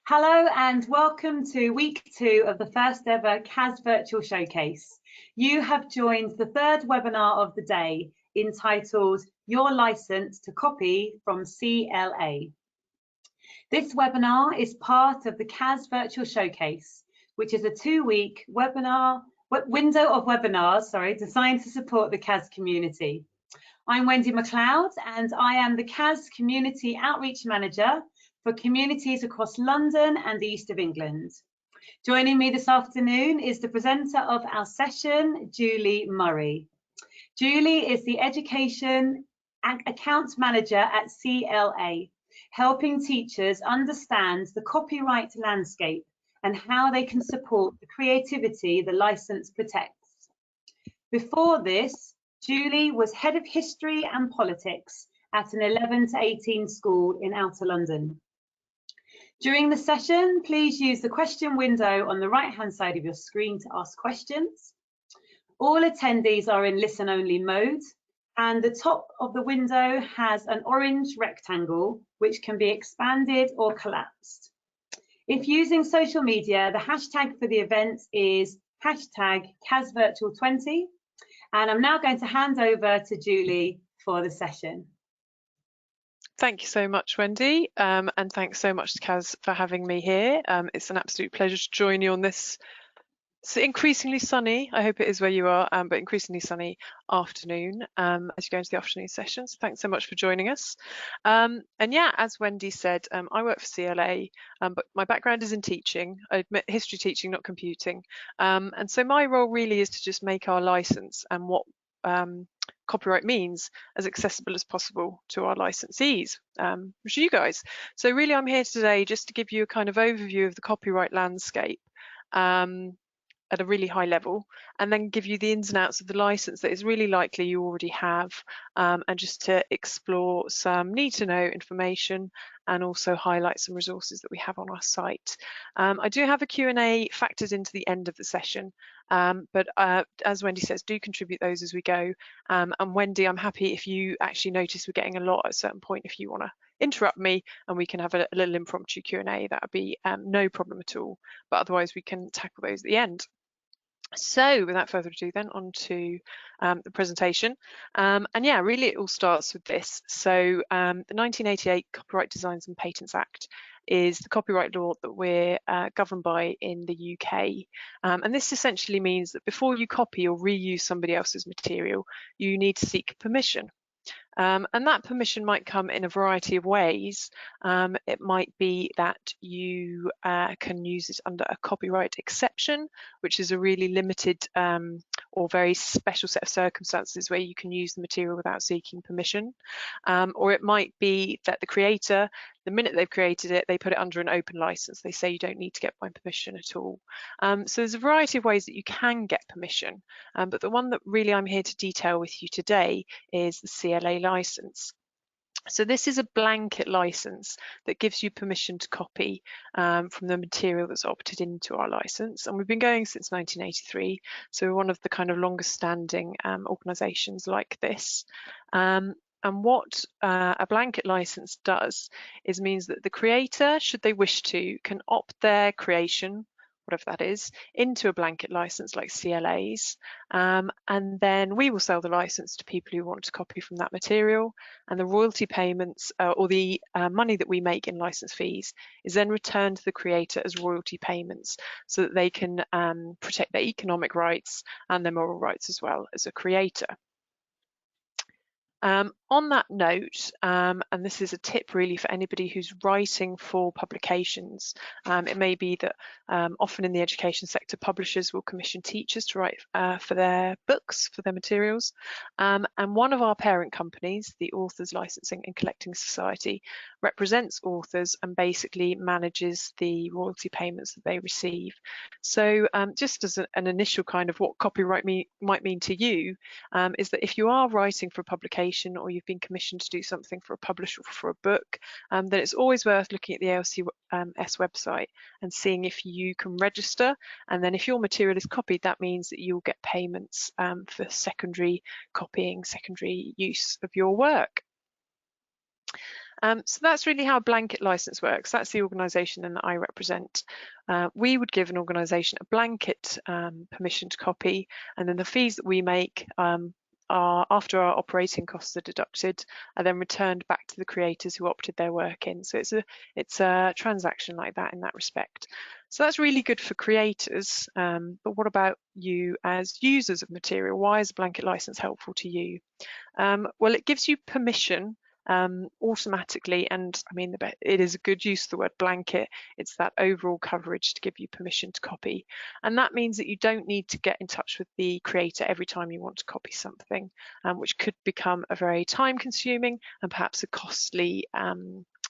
Hello and welcome to week 2 of the first ever CAS Virtual Showcase. You have joined the third webinar of the day entitled Your License to Copy from CLA. This webinar is part of the CAS Virtual Showcase, which is a 2-week window of webinars designed to support the CAS community. I'm Wendy McLeod and I am the CAS Community Outreach Manager for communities across London and the East of England. Joining me this afternoon is the presenter of our session, Julie Murray. Julie is the Education and Account Manager at CLA, helping teachers understand the copyright landscape and how they can support the creativity the licence protects. Before this, Julie was Head of History and Politics at an 11 to 18 school in Outer London. During the session, please use the question window on the right-hand side of your screen to ask questions. All attendees are in listen-only mode, and the top of the window has an orange rectangle which can be expanded or collapsed. If using social media, the hashtag for the event is hashtag CASVirtual20, and I'm now going to hand over to Julie for the session. Thank you so much, Wendy, and thanks so much to CAS for having me here. It's an absolute pleasure to join you on this increasingly sunny, I hope it is where you are, but increasingly sunny afternoon as you go into the afternoon sessions. Thanks so much for joining us. And yeah, as Wendy said, I work for CLA, but my background is in teaching. I admit history teaching, not computing. And so my role really is to just make our licence and what copyright means as accessible as possible to our licensees, which are you guys. So really I'm here today just to give you a kind of overview of the copyright landscape at a really high level, and then give you the ins and outs of the license that is really likely you already have, and just to explore some need to know information and also highlight some resources that we have on our site. I do have a Q&A factored into the end of the session, but as Wendy says, do contribute those as we go. And Wendy, I'm happy if you actually notice we're getting a lot at a certain point, if you want to interrupt me and we can have a little impromptu Q&A, that would be no problem at all. But otherwise we can tackle those at the end. So without further ado, then on to the presentation. And yeah, really it all starts with this. So the 1988 Copyright Designs and Patents Act is the copyright law that we're governed by in the UK. And this essentially means that before you copy or reuse somebody else's material, you need to seek permission. And that permission might come in a variety of ways. It might be that you can use it under a copyright exception, which is a really limited or very special set of circumstances where you can use the material without seeking permission. Or it might be that the creator, the minute they've created it, they put it under an open license. They say you don't need to get my permission at all. So there's a variety of ways that you can get permission, but the one that really I'm here to detail with you today is the CLA license. So this is a blanket license that gives you permission to copy from the material that's opted into our license, and we've been going since 1983, so we're one of the kind of longest standing organisations like this. And what a blanket license does is means that the creator, should they wish to, can opt their creation, whatever that is, into a blanket license like CLA's, and then we will sell the license to people who want to copy from that material, and the royalty payments or the money that we make in license fees is then returned to the creator as royalty payments so that they can protect their economic rights and their moral rights as well as a creator. On that note, and this is a tip really for anybody who's writing for publications, it may be that often in the education sector publishers will commission teachers to write for their books, for their materials, and one of our parent companies, the Authors Licensing and Collecting Society, represents authors and basically manages the royalty payments that they receive. So just as an initial kind of what copyright might mean to you, is that if you are writing for a publication or you've been commissioned to do something for a publisher or for a book, then it's always worth looking at the ALCS website and seeing if you can register, and then if your material is copied, that means that you'll get payments for secondary copying, secondary use of your work. So that's really how a blanket license works. That's the organisation that I represent. We would give an organisation a blanket permission to copy, and then the fees that we make are, after our operating costs are deducted, are then returned back to the creators who opted their work in. So it's a transaction like that in that respect. So that's really good for creators, but what about you as users of material? Why is a blanket license helpful to you? Well, it gives you permission automatically, and I mean it is a good use of the word blanket. It's that overall coverage to give you permission to copy, and that means that you don't need to get in touch with the creator every time you want to copy something, which could become a very time-consuming and perhaps a costly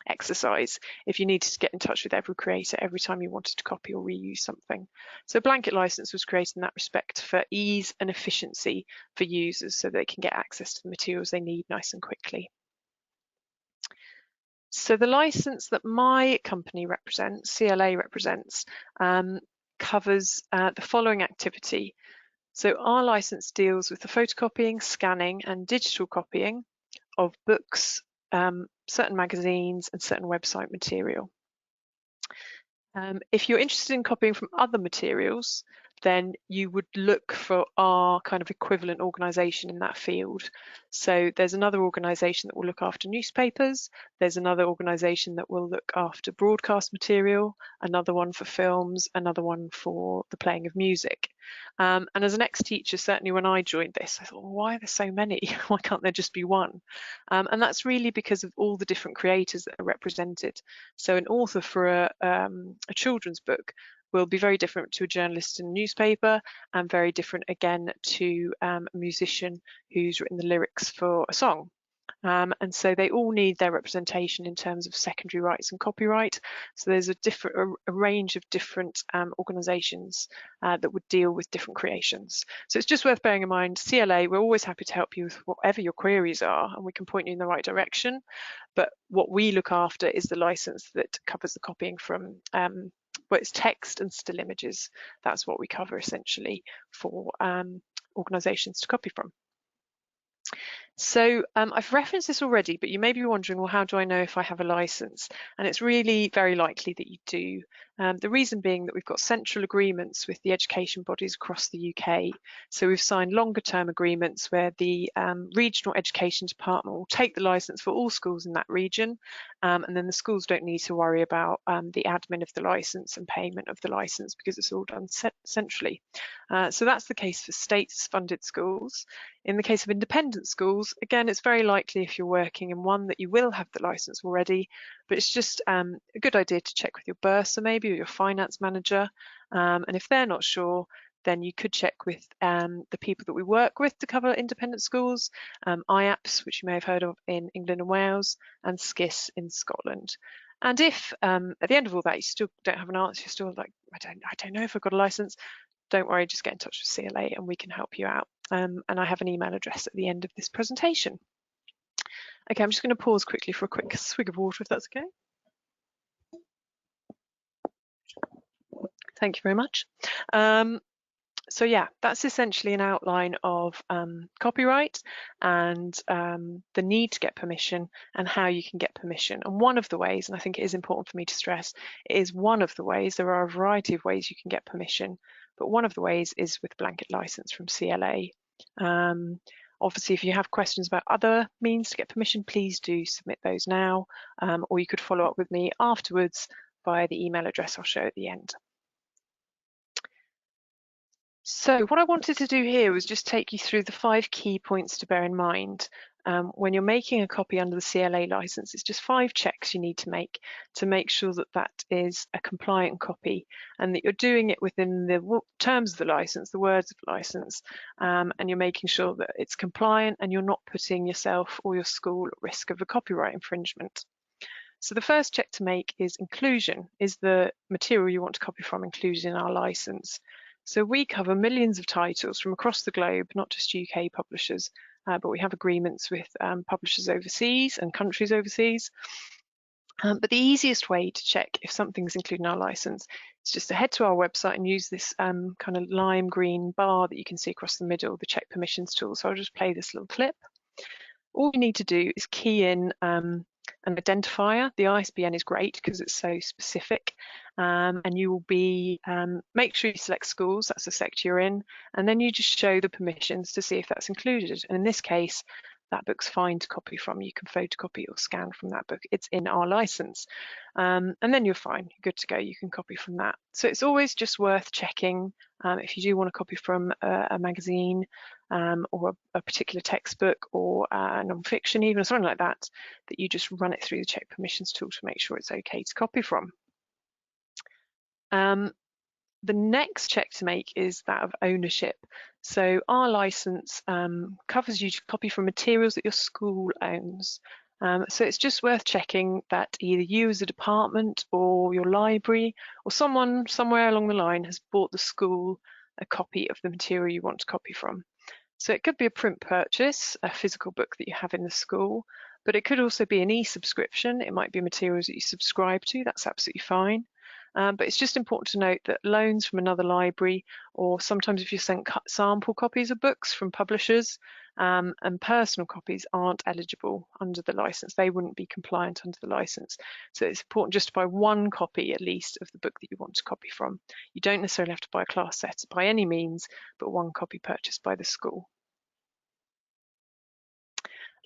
exercise if you needed to get in touch with every creator every time you wanted to copy or reuse something. So a blanket license was created in that respect for ease and efficiency for users, so they can get access to the materials they need nice and quickly. So the license that my company represents, CLA represents, covers the following activity. So our license deals with the photocopying, scanning and digital copying of books, certain magazines and certain website material. If you're interested in copying from other materials, then you would look for our kind of equivalent organisation in that field. So there's another organisation that will look after newspapers, there's another organisation that will look after broadcast material, another one for films, another one for the playing of music. And as an ex-teacher, certainly when I joined this, I thought, well, why are there so many? Why can't there just be one? And that's really because of all the different creators that are represented. So an author for a children's book will be very different to a journalist in a newspaper, and very different again to a musician who's written the lyrics for a song. And so they all need their representation in terms of secondary rights and copyright. So there's a range of different organisations that would deal with different creations. So it's just worth bearing in mind, CLA, we're always happy to help you with whatever your queries are, and we can point you in the right direction. But what we look after is the license that covers the copying from well, it's text and still images. That's what we cover essentially for organisations to copy from. So I've referenced this already, but you may be wondering, well, how do I know if I have a license? And it's really very likely that you do. The reason being that we've got central agreements with the education bodies across the UK. So we've signed longer term agreements where the regional education department will take the license for all schools in that region. And then the schools don't need to worry about the admin of the license and payment of the license, because it's all done centrally. So that's the case for state-funded schools. In the case of independent schools, again, it's very likely if you're working in one that you will have the license already, but it's just a good idea to check with your bursar maybe, or your finance manager. And if they're not sure, then you could check with the people that we work with to cover independent schools, IAPS, which you may have heard of in England and Wales, and CIS in Scotland. And if at the end of all that you still don't have an answer, you're still like, I don't know if I've got a license, don't worry, just get in touch with CLA and we can help you out. And I have an email address at the end of this presentation. Okay, I'm just going to pause quickly for a quick swig of water, if that's okay. Thank you very much. So yeah, that's essentially an outline of copyright and the need to get permission and how you can get permission. And one of the ways, and I think it is important for me to stress, it is one of the ways, there are a variety of ways you can get permission, but one of the ways is with blanket license from CLA. Obviously, if you have questions about other means to get permission, please do submit those now, or you could follow up with me afterwards via the email address I'll show at the end. So what I wanted to do here was just take you through the 5 key points to bear in mind. When you're making a copy under the CLA license, it's just 5 checks you need to make sure that that is a compliant copy and that you're doing it within the terms of the license, the words of the license, and you're making sure that it's compliant and you're not putting yourself or your school at risk of a copyright infringement. So the first check to make is inclusion. Is the material you want to copy from included in our license? So we cover millions of titles from across the globe, not just UK publishers, but we have agreements with publishers overseas and countries overseas. But the easiest way to check if something's included in our license is just to head to our website and use this kind of lime green bar that you can see across the middle, the check permissions tool. So I'll just play this little clip. All you need to do is key in an identifier. The ISBN is great because it's so specific, and you will be make sure you select schools, that's the sector you're in, and then you just show the permissions to see if that's included. And in this case, that book's fine to copy from. You can photocopy or scan from that book. It's in our license, and then you're fine, you're good to go. You can copy from that. So it's always just worth checking if you do want to copy from a magazine or a particular textbook or non-fiction even, or something like that, that you just run it through the check permissions tool to make sure it's okay to copy from. The next check to make is that of ownership. So our license covers you to copy from materials that your school owns. So it's just worth checking that either you as a department or your library or someone somewhere along the line has bought the school a copy of the material you want to copy from. So it could be a print purchase, a physical book that you have in the school, but it could also be an e-subscription. It might be materials that you subscribe to, that's absolutely fine. But it's just important to note that loans from another library, or sometimes if you send sample copies of books from publishers, and personal copies aren't eligible under the license. They wouldn't be compliant under the license. So it's important just to buy one copy at least of the book that you want to copy from. You don't necessarily have to buy a class set by any means, but one copy purchased by the school.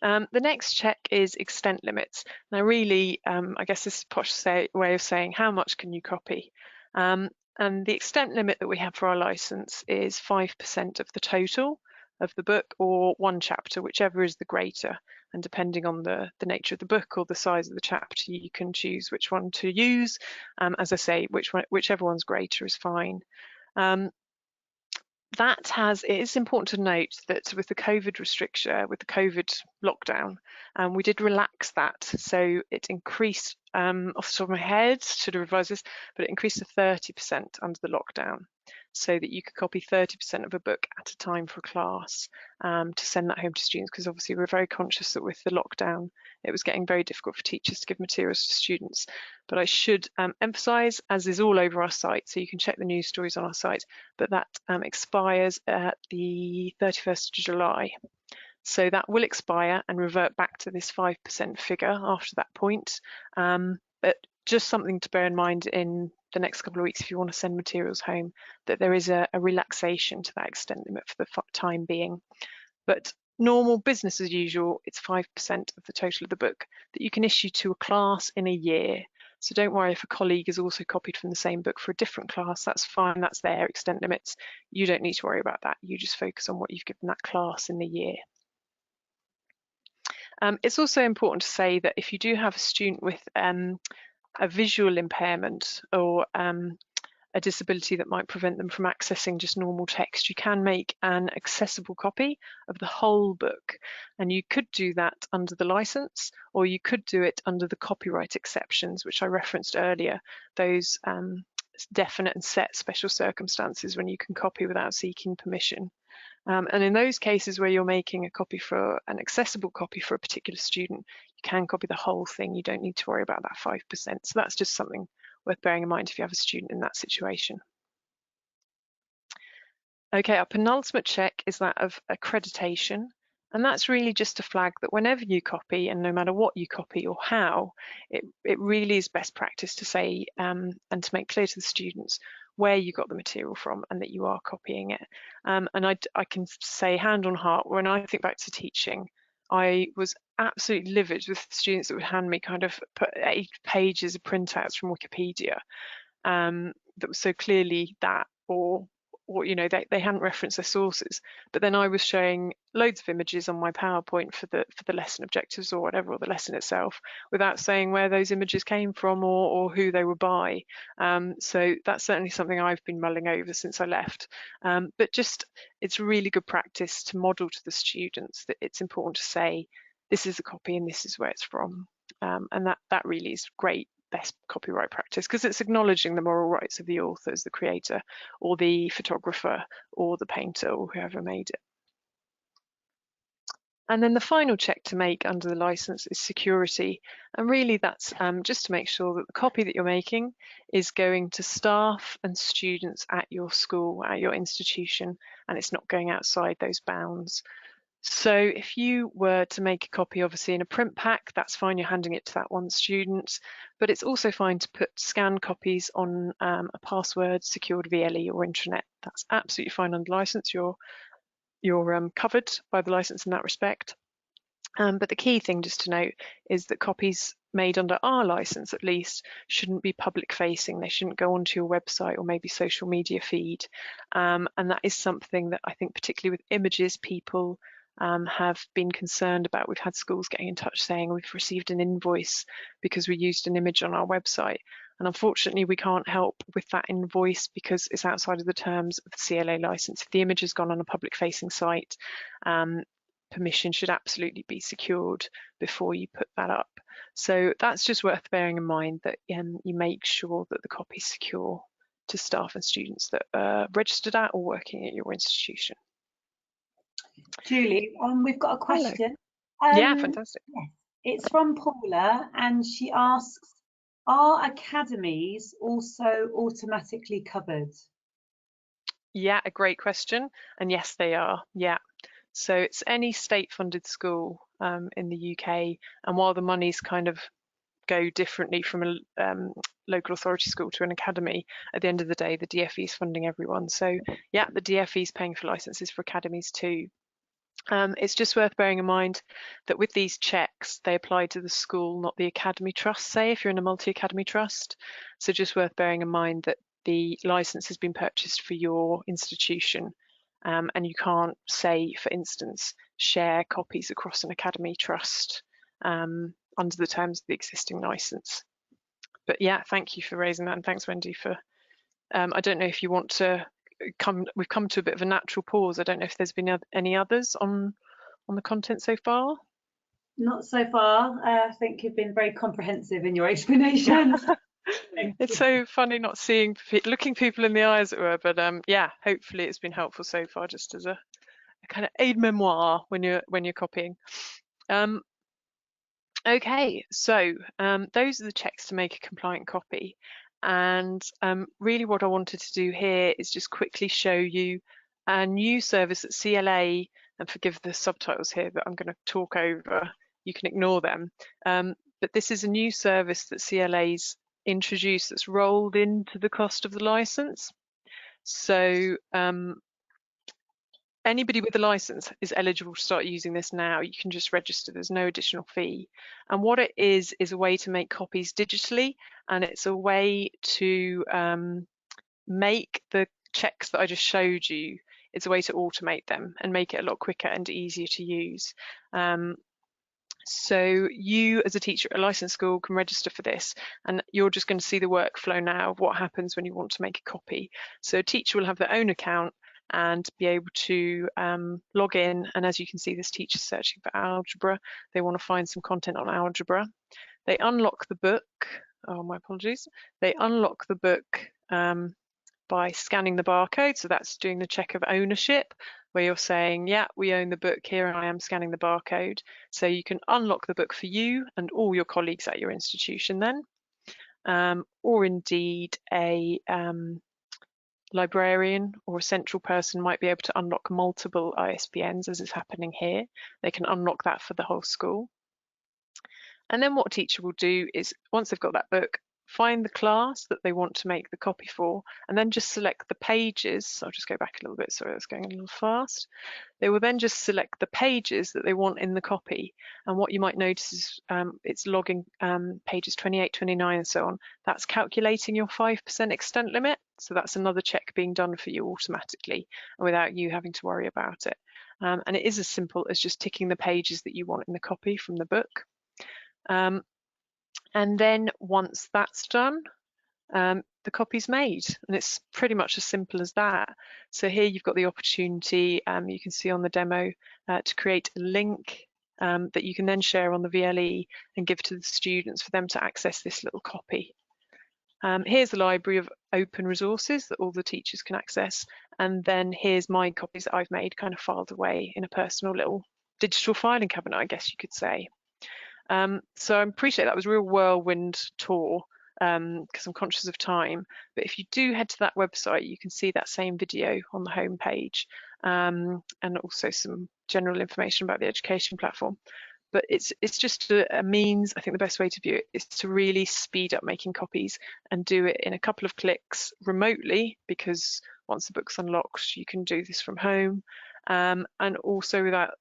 The next check is extent limits. Now really, I guess this is a posh way of saying how much can you copy. And the extent limit that we have for our license is 5% of the total of the book, or one chapter, whichever is the greater. And depending on the nature of the book or the size of the chapter, you can choose which one to use. As I say, whichever one's greater is fine. It is important to note that with the COVID restriction, with the COVID lockdown, we did relax that. So it increased, off the top of my head, should have revised this, but it increased to 30% under the lockdown, so that you could copy 30% of a book at a time for a class to send that home to students, because obviously we're very conscious that with the lockdown, it was getting very difficult for teachers to give materials to students. But I should emphasise, as is all over our site, so you can check the news stories on our site, but that expires at the 31st of July. So that will expire and revert back to this 5% figure after that point. But just something to bear in mind in the next couple of weeks if you want to send materials home, that there is a relaxation to that extent limit for the time being. But normal business as usual, it's 5% of the total of the book that you can issue to a class in a year. So don't worry if a colleague has also copied from the same book for a different class, that's fine, that's their extent limits. You don't need to worry about that. You just focus on what you've given that class in the year. It's also important to say that if you do have a student with a visual impairment or a disability that might prevent them from accessing just normal text, you can make an accessible copy of the whole book. And you could do that under the license, or you could do it under the copyright exceptions, which I referenced earlier, those definite and set special circumstances when you can copy without seeking permission. And in those cases where you're making a copy for an accessible copy for a particular student, you can copy the whole thing. You don't need to worry about that 5%. So that's just something worth bearing in mind if you have a student in that situation. Okay, our penultimate check is that of accreditation. And that's really just to flag that whenever you copy, and no matter what you copy or how, it really is best practice to say and to make clear to the students where you got the material from and that you are copying it. And I can say hand on heart, when I think back to teaching, I was absolutely livid with students that would hand me kind of 8 pages of printouts from Wikipedia that was so clearly that, or you know, they hadn't referenced their sources, but then I was showing loads of images on my PowerPoint for the lesson objectives or whatever, or the lesson itself, without saying where those images came from or who they were by. So that's certainly something I've been mulling over since I left. But just, it's really good practice to model to the students that it's important to say, this is a copy and this is where it's from. And that really is great best copyright practice, because it's acknowledging the moral rights of the authors, the creator, or the photographer, or the painter, or whoever made it. And then the final check to make under the license is security. And really that's just to make sure that the copy that you're making is going to staff and students at your school, at your institution, and it's not going outside those bounds. So if you were to make a copy, obviously in a print pack, that's fine, you're handing it to that one student, but it's also fine to put scanned copies on a password secured VLE or intranet. That's absolutely fine under license. You're covered by the license in that respect. But the key thing just to note is that copies made under our license, at least, shouldn't be public facing. They shouldn't go onto your website or maybe social media feed. And that is something that I think particularly with images, people have been concerned about. We've had schools getting in touch saying we've received an invoice because we used an image on our website. And unfortunately, we can't help with that invoice because it's outside of the terms of the CLA license. If the image has gone on a public facing site, permission should absolutely be secured before you put that up. So that's just worth bearing in mind, that you make sure that the copy is secure to staff and students that are registered at or working at your institution. Julie, we've got a question. Yeah, fantastic. Yes, it's from Paula, and she asks, are academies also automatically covered? Yeah, a great question. And yes, they are. Yeah. So it's any state-funded school in the UK. And while the monies kind of go differently from a local authority school to an academy, at the end of the day, the DfE is funding everyone. So yeah, the DfE is paying for licenses for academies too. It's just worth bearing in mind that with these checks, they apply to the school, not the academy trust, say, if you're in a multi-academy trust. So just worth bearing in mind that the license has been purchased for your institution, and you can't, say, for instance, share copies across an academy trust under the terms of the existing license. But yeah, thank you for raising that, and thanks, Wendy, for, I don't know if you want to we've come to a bit of a natural pause. I don't know if there's been any others on the content so far. Not so far. I think you've been very comprehensive in your explanations. It's so funny not looking people in the eye, as it were, but yeah, hopefully it's been helpful so far, just as a kind of aide-memoire when you're copying. Okay, so those are the checks to make a compliant copy. And really what I wanted to do here is just quickly show you a new service at CLA, and forgive the subtitles here that I'm going to talk over, you can ignore them. But this is a new service that CLA's introduced that's rolled into the cost of the license. So anybody with a license is eligible to start using this now. You can just register, there's no additional fee. And what it is a way to make copies digitally, and it's a way to make the checks that I just showed you, it's a way to automate them and make it a lot quicker and easier to use. So you as a teacher at a licensed school can register for this, and you're just going to see the workflow now of what happens when you want to make a copy. So a teacher will have their own account and be able to log in, and as you can see, this teacher's searching for algebra. They want to find some content on algebra. They unlock the book, oh my apologies, they unlock the book by scanning the barcode. So that's doing the check of ownership, where you're saying, yeah, we own the book, here I am scanning the barcode. So you can unlock the book for you and all your colleagues at your institution then, or indeed a librarian or a central person might be able to unlock multiple ISBNs, as is happening here. They can unlock that for the whole school. And then what a teacher will do is, once they've got that book, find the class that they want to make the copy for, and then just select the pages. I'll just go back a little bit, sorry, I was going a little fast. They will then just select the pages that they want in the copy. And what you might notice is it's logging pages 28, 29 and so on. That's calculating your 5% extent limit. So that's another check being done for you automatically and without you having to worry about it. And it is as simple as just ticking the pages that you want in the copy from the book. And then once that's done, the copy's made, and it's pretty much as simple as that. So here you've got the opportunity, you can see on the demo, to create a link that you can then share on the VLE and give to the students for them to access this little copy. Here's the library of open resources that all the teachers can access, and then here's my copies that I've made kind of filed away in a personal little digital filing cabinet, I guess you could say. So I appreciate that was a real whirlwind tour, because I'm conscious of time, but if you do head to that website, you can see that same video on the home page, and also some general information about the education platform. But it's just a means. I think the best way to view it is to really speed up making copies and do it in a couple of clicks remotely, because once the book's unlocked, you can do this from home. And also without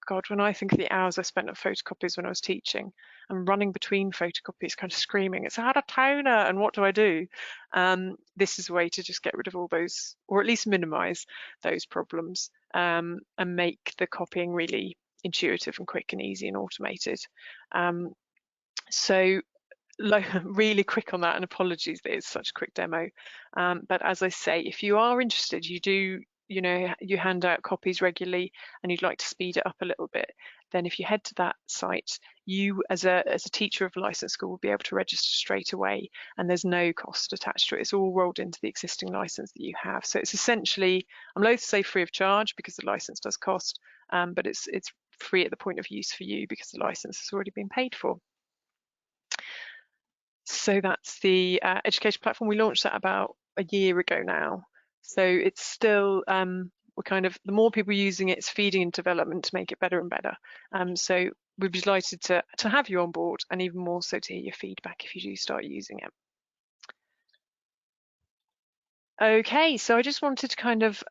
God, when I think of the hours I spent at photocopies when I was teaching, and running between photocopies, kind of screaming, it's out of toner, and what do I do? This is a way to just get rid of all those, or at least minimize those problems, and make the copying really intuitive and quick and easy and automated. So really quick on that, and apologies that it's such a quick demo. But as I say, if you are interested, you hand out copies regularly and you'd like to speed it up a little bit, then if you head to that site, you as a teacher of a licensed school will be able to register straight away, and there's no cost attached to it. It's all rolled into the existing license that you have. So it's essentially, I'm loath to say free of charge because the license does cost, but it's free at the point of use for you because the license has already been paid for. So that's the education platform. We launched that about a year ago now. So it's still, we're kind of, the more people using it, it's feeding into development to make it better and better. So we'd be delighted to have you on board, and even more so to hear your feedback if you do start using it. Okay, so I just wanted to kind of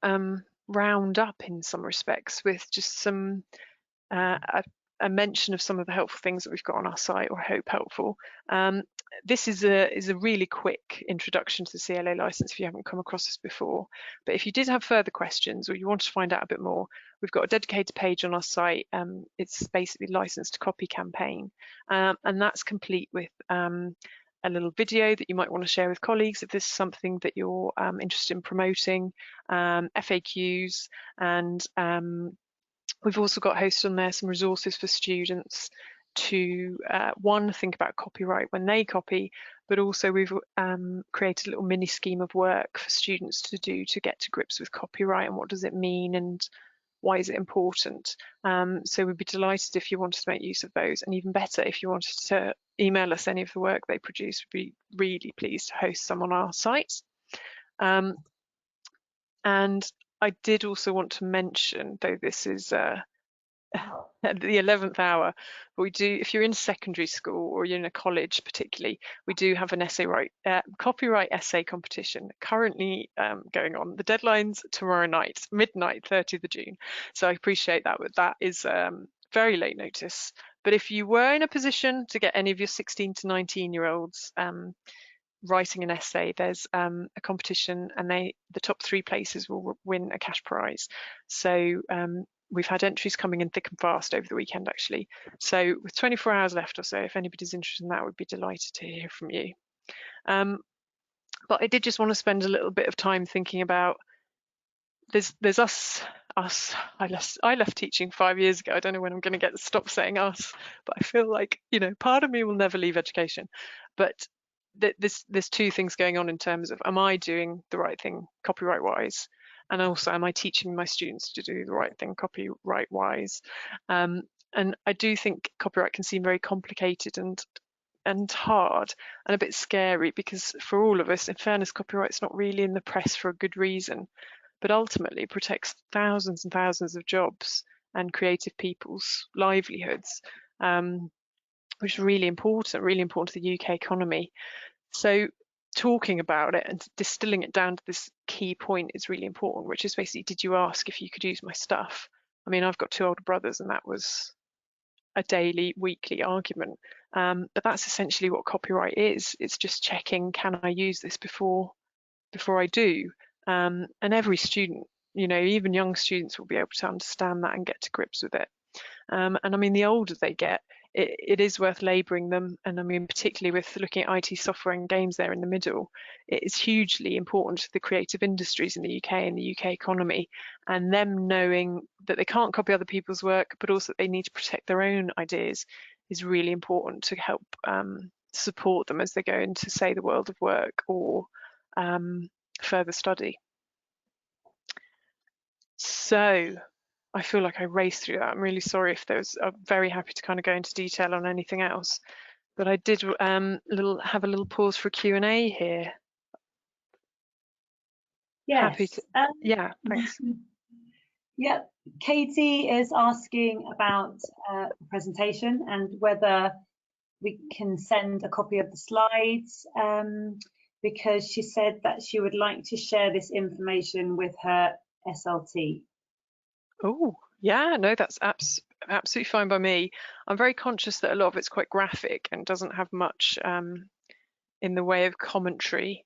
round up in some respects with just some a mention of some of the helpful things that we've got on our site, or I hope helpful. This is a really quick introduction to the CLA license if you haven't come across this before. But if you did have further questions, or you want to find out a bit more, we've got a dedicated page on our site. It's basically License to Copy campaign, and that's complete with a little video that you might want to share with colleagues if this is something that you're interested in promoting, FAQs, and we've also got hosted on there some resources for students to one, think about copyright when they copy, but also we've created a little mini scheme of work for students to do to get to grips with copyright and what does it mean and why is it important. So we'd be delighted if you wanted to make use of those, and even better if you wanted to email us any of the work they produce. We'd be really pleased to host some on our site. And I did also want to mention, though this is at the 11th hour, but we do, if you're in secondary school or you're in a college particularly, we do have an copyright essay competition currently going on. The deadline's tomorrow night, midnight, 30th of June. So I appreciate that, but that is very late notice. But if you were in a position to get any of your 16 to 19-year-olds writing an essay, there's a competition, and the top 3 places will win a cash prize. So we've had entries coming in thick and fast over the weekend, actually. So with 24 hours left or so, if anybody's interested in that, we'd be delighted to hear from you. But I did just want to spend a little bit of time thinking about, there's us. I left teaching 5 years ago. I don't know when I'm going to get to stop saying us, but I feel like, part of me will never leave education. But there's 2 things going on in terms of, am I doing the right thing copyright wise, and also am I teaching my students to do the right thing copyright wise. And I do think copyright can seem very complicated and hard and a bit scary, because for all of us, in fairness, copyright's not really in the press for a good reason, but ultimately it protects thousands and thousands of jobs and creative people's livelihoods, which is really important to the UK economy. So talking about it and distilling it down to this key point is really important, which is basically, did you ask if you could use my stuff? I mean, I've got 2 older brothers, and that was a daily, weekly argument. But that's essentially what copyright is. It's just checking, can I use this before I do? And every student, even young students, will be able to understand that and get to grips with it. And I mean, the older they get, it is worth labouring them. And I mean, particularly with looking at IT software and games there in the middle, it is hugely important to the creative industries in the UK and the UK economy, and them knowing that they can't copy other people's work, but also that they need to protect their own ideas is really important to help support them as they go into, say, the world of work or further study. So I feel like I raced through that. I'm really sorry if I'm very happy to kind of go into detail on anything else, but I did have a little pause for Q&A here. Yes. Happy to, yeah, thanks. Yep, Katie is asking about the presentation and whether we can send a copy of the slides, because she said that she would like to share this information with her SLT. Oh, yeah, no, that's absolutely fine by me. I'm very conscious that a lot of it's quite graphic and doesn't have much in the way of commentary.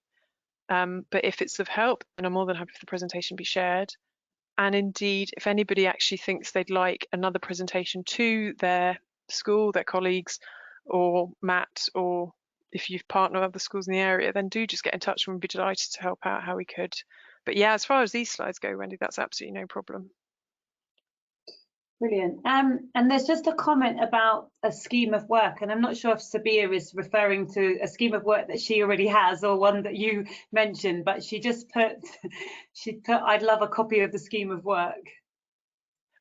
But if it's of help, then I'm more than happy for the presentation to be shared. And indeed, if anybody actually thinks they'd like another presentation to their school, their colleagues, or Matt, or if you've partnered with other schools in the area, then do just get in touch and we'd be delighted to help out how we could. But yeah, as far as these slides go, Wendy, that's absolutely no problem. Brilliant. And there's just a comment about a scheme of work, and I'm not sure if Sabia is referring to a scheme of work that she already has or one that you mentioned, but she just put, I'd love a copy of the scheme of work.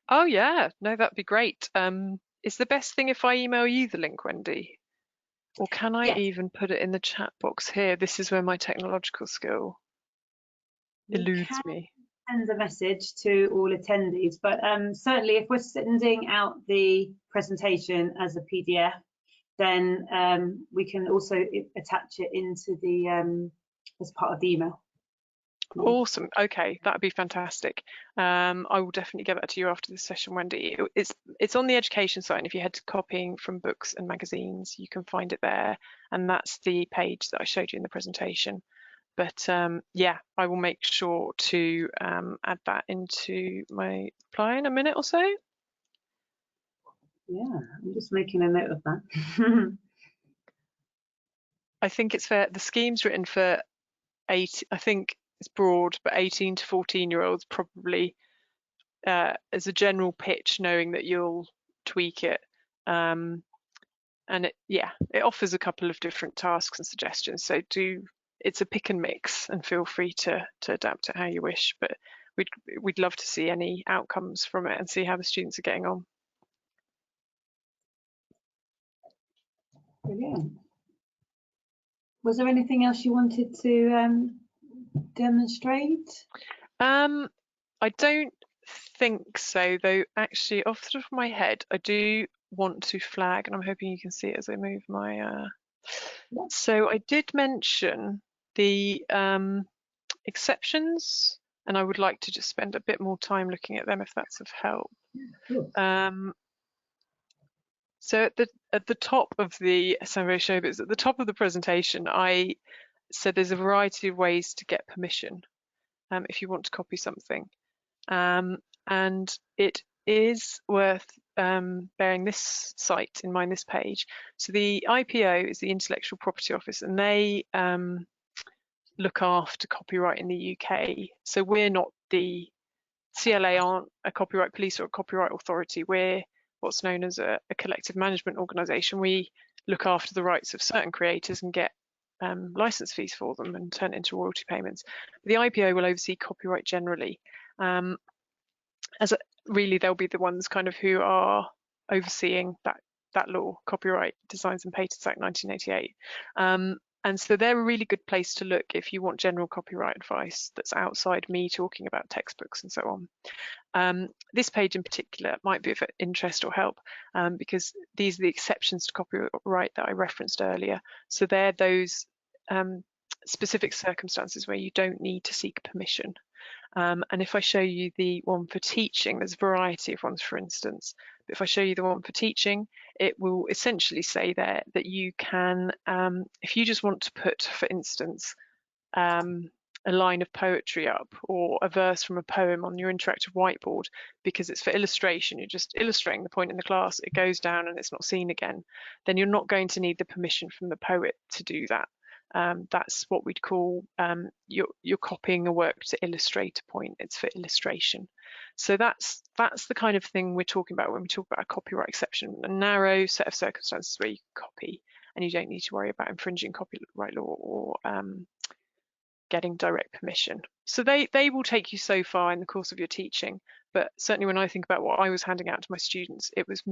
Oh yeah, no, that'd be great. Is the best thing if I email you the link, Wendy? Or can I Yes. even put it in the chat box here? This is where my technological skill eludes me. Send a message to all attendees, but certainly if we're sending out the presentation as a PDF, then we can also attach it into the as part of the email. Awesome. Okay, that'd be fantastic. I will definitely get that to you after this session, Wendy. It's on the education site, and if you head to copying from books and magazines, you can find it there, and that's the page that I showed you in the presentation. But yeah, I will make sure to add that into my reply in a minute or so. Yeah, I'm just making a note of that. I think it's fair. The scheme's written for 8, I think it's broad, but 18 to 14-year-olds probably as a general pitch, knowing that you'll tweak it. And it offers a couple of different tasks and suggestions. So it's a pick and mix, and feel free to adapt it how you wish. But we'd love to see any outcomes from it and see how the students are getting on. Brilliant. Was there anything else you wanted to demonstrate? I don't think so, though. Actually, off the top of my head, I do want to flag, and I'm hoping you can see it as I move my. So I did mention the exceptions, and I would like to just spend a bit more time looking at them if that's of help. So at the top of the Assembly Showbiz, at the top of the presentation, I said there's a variety of ways to get permission if you want to copy something. And it is worth bearing this site in mind, this page. So the IPO is the Intellectual Property Office, and they look after copyright in the UK. So we're not the CLA, aren't a copyright police or a copyright authority. We're what's known as a collective management organisation. We look after the rights of certain creators and get license fees for them and turn it into royalty payments. But the IPO will oversee copyright generally. Really, they'll be the ones kind of who are overseeing that law, Copyright Designs and Patents Act 1988. And so they're a really good place to look if you want general copyright advice that's outside me talking about textbooks and so on. This page in particular might be of interest or help because these are the exceptions to copyright that I referenced earlier. So they're those specific circumstances where you don't need to seek permission. And if I show you the one for teaching, there's a variety of ones, for instance. But if I show you the one for teaching, it will essentially say there that you can, if you just want to put, for instance, a line of poetry up or a verse from a poem on your interactive whiteboard, because it's for illustration, you're just illustrating the point in the class, it goes down and it's not seen again, then you're not going to need the permission from the poet to do that. That's what we'd call you're copying a work to illustrate a point. It's for illustration. So that's the kind of thing we're talking about when we talk about a copyright exception, a narrow set of circumstances where you copy and you don't need to worry about infringing copyright law or getting direct permission. So they will take you so far in the course of your teaching, but certainly when I think about what I was handing out to my students, it was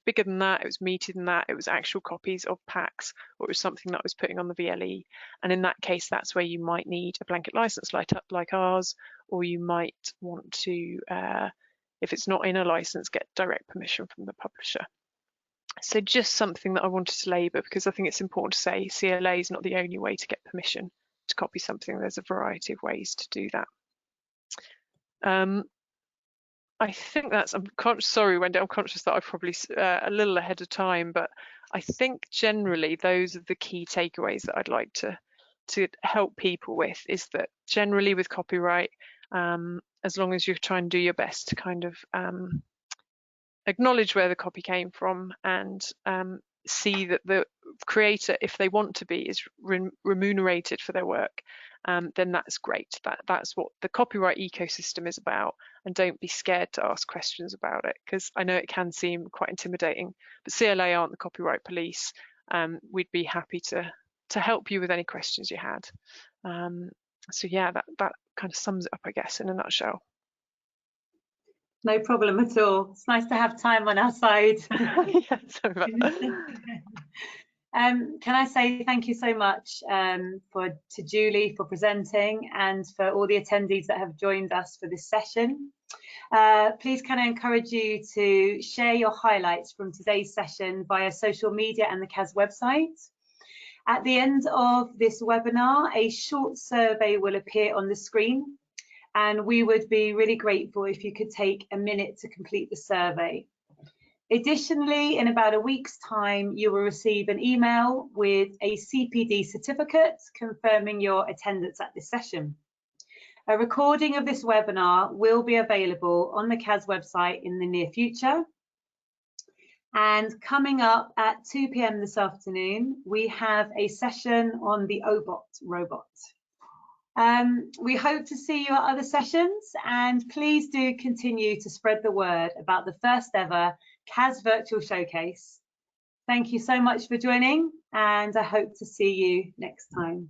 bigger than that, it was meatier than that, it was actual copies of packs, or it was something that I was putting on the VLE. And in that case, that's where you might need a blanket license like ours, or you might want to if it's not in a license, get direct permission from the publisher. So just something that I wanted to labour, because I think it's important to say CLA is not the only way to get permission to copy something. There's a variety of ways to do that. I think that's, sorry Wendy, I'm conscious that I'm probably a little ahead of time, but I think generally those are the key takeaways that I'd like to help people with, is that generally with copyright, as long as you're trying to do your best to kind of acknowledge where the copy came from and see that the creator, if they want to be, is remunerated for their work, then that's great. That's what the copyright ecosystem is about, and don't be scared to ask questions about it, because I know it can seem quite intimidating, but CLA aren't the copyright police. We'd be happy to help you with any questions you had. So yeah, that kind of sums it up, I guess, in a nutshell. No problem at all. It's nice to have time on our side. Yeah, sorry about that. Can I say thank you so much to Julie for presenting, and for all the attendees that have joined us for this session. Please can I encourage you to share your highlights from today's session via social media and the CAS website. At the end of this webinar, a short survey will appear on the screen, and we would be really grateful if you could take a minute to complete the survey. Additionally, in about a week's time, you will receive an email with a CPD certificate confirming your attendance at this session. A recording of this webinar will be available on the CAS website in the near future. And coming up at 2 p.m. this afternoon, we have a session on the OBOT robot. We hope to see you at other sessions, and please do continue to spread the word about the first ever CAS Virtual Showcase. Thank you so much for joining, and I hope to see you next time.